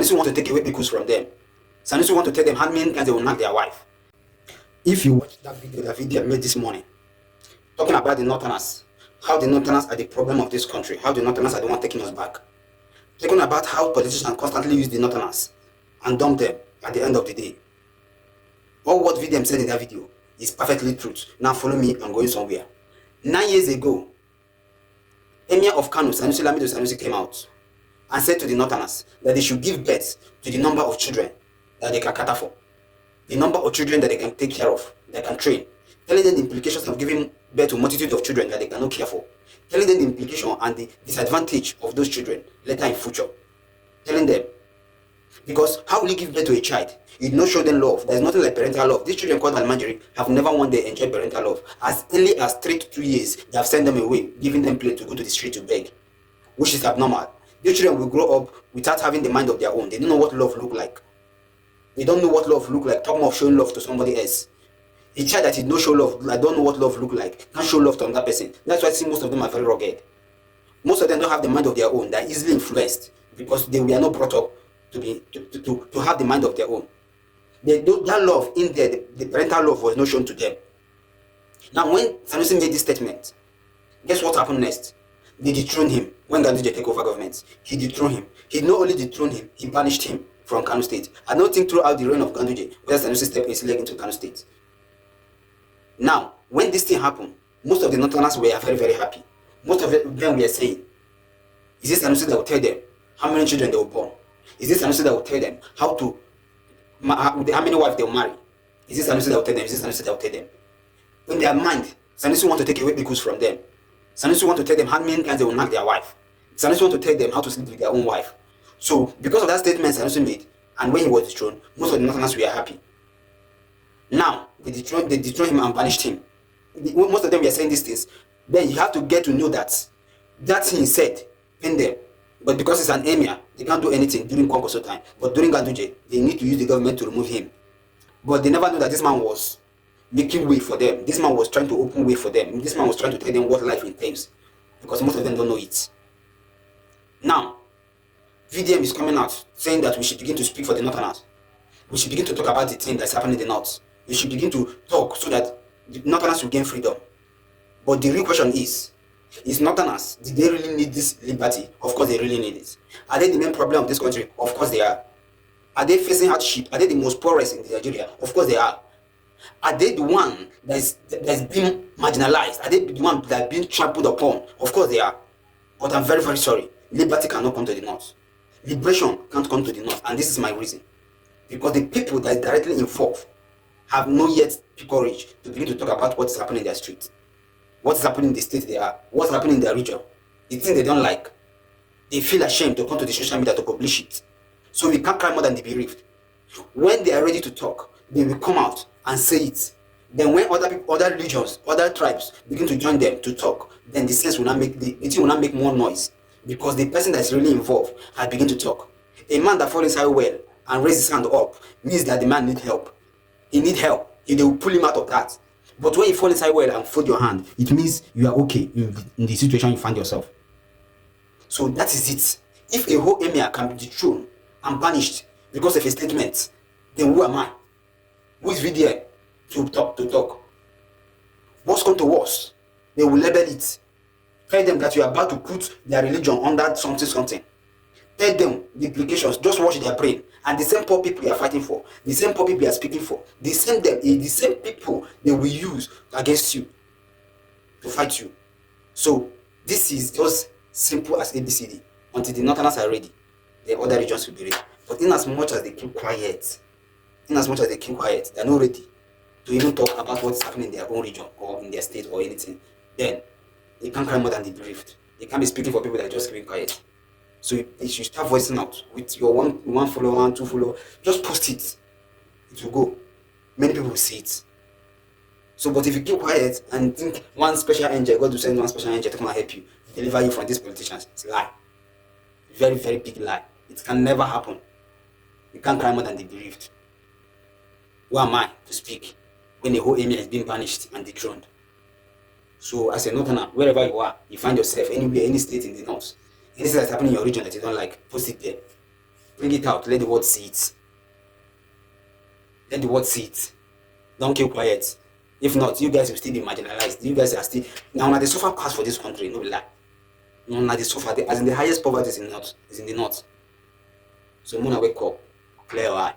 Sanusi want to take away because from them. Sanusi want to tell them how many times they will knock their wife. If you watch that video I made this morning, talking about the Northerners, how the Northerners are the problem of this country, how the Northerners are the one taking us back. Talking about how politicians constantly use the Northerners and dump them at the end of the day. All what VDM said in that video is perfectly truth. Now follow me, I'm going somewhere. 9 years ago, Emir of Kano, Sanusi Lamido Sanusi, came out and said to the Northerners that they should give birth to the number of children that they can cater for, the number of children that they can take care of, that can train, telling them the implications of giving birth to a multitude of children that they cannot care for, telling them the implication and the disadvantage of those children later in future, telling them, because how will you give birth to a child? You do not show them love. There's nothing like parental love. These children called Almajiri have never one day enjoyed parental love. As early as 3 to 2 years, they have sent them away, giving them plate to go to the street to beg, which is abnormal. These children will grow up without having the mind of their own. They don't know what love look like. They don't know what love look like. Talking of showing love to somebody else. A child that did not show love, I don't know what love look like, can't show love to another person. That's why I see most of them are very rugged. Most of them don't have the mind of their own. They're easily influenced because they were not brought up to have the mind of their own. That love in there, the parental love was not shown to them. Now when Sanusi made this statement, guess what happened next? They dethroned him. When Ganduje took over government, he dethroned him. He not only dethroned him, he banished him from Kano State. I don't think throughout the reign of Ganduje, where Sanusi stepped his leg into Kano State. Now, when this thing happened, most of the Northerners were very, very happy. Most of them were saying, is this Sanusi that will tell them how many children they will born? Is this Sanusi that will tell them how many wives they will marry? Is this Sanusi that will tell them? Is this Sanusi that will tell them? In their mind, Sanusi want to take away because from them. Sanusi want to tell them how many times they will knock their wife. Sanusi want to tell them how to sleep with their own wife. So, because of that statement Sanusi made, and when he was dethroned, most of the Northerners were happy. Now, they dethroned him and banished him. Most of them were saying these things. Then you have to get to know that thing said in them. But because it's an emir, they can't do anything during Kwankwaso time. But during Ganduje, they need to use the government to remove him. But they never knew that this man was making way for them. This man was trying to open way for them. This man was trying to tell them what life entails. Because most of them don't know it. Now, VDM is coming out saying that we should begin to speak for the Northerners. We should begin to talk about the thing that's happening in the North. We should begin to talk so that the Northerners will gain freedom. But the real question is Northerners, did they really need this liberty? Of course they really need it. Are they the main problem of this country? Of course they are. Are they facing hardship? Are they the most poorest in Nigeria? Of course they are. Are they the one that's being marginalized? Are they the one that's being trampled upon? Of course they are. But I'm very, very sorry. Liberty cannot come to the North. Liberation can't come to the North. And this is my reason. Because the people that are directly involved have not yet the courage to begin to talk about what is happening in their street. What is happening in the state they are. What's happening in their region. The thing they don't like. They feel ashamed to come to the social media to publish it. So we can't cry more than the bereaved. When they are ready to talk, they will come out and say it. Then when other people, other religions, other tribes begin to join them to talk, then the sense will not make the thing will not make more noise. Because the person that's really involved has begun to talk. A man that falls inside well and raises his hand up means that the man needs help. He needs help. They will pull him out of that. But when you fall inside well and fold your hand, it means you are okay in the situation you find yourself. So that is it. If a whole emir can be dethroned and banished because of a statement, then who am I? Who is VDM to talk? What's come to worse? They will label it. Tell them that you are about to put their religion under something. Tell them the implications. Just watch their brain. And the same poor people you are fighting for, the same poor people you are speaking for, the same people they will use against you to fight you. So this is just simple as ABCD. Until the Northerners are ready, the other regions will be ready. But in as much as they keep quiet, they are not ready to even talk about what's happening in their own region or in their state or anything. Then they can't cry more than the bereaved. They can't be speaking for people that are just keeping quiet. So you should start voicing out with your one follower, 2 follower. Just post it. It will go. Many people will see it. So, but if you keep quiet and think one special angel, God will send one special angel to come and help you, deliver you from these politicians, it's a lie. Very, very big lie. It can never happen. You can't cry more than the bereaved. Who am I to speak when the whole emir is being banished and dethroned? So, as a Northerner, wherever you are, you find yourself anywhere, any state in the North, anything that's happening in your region that you don't like, post it there. Bring it out. Let the world see it. Let the world see it. Don't keep quiet. If not, you guys will still be marginalized. You guys are still now the suffer pass for this country, no lie. No, the suffer as in the highest poverty is in the north. So Mona wake up, clear your eye.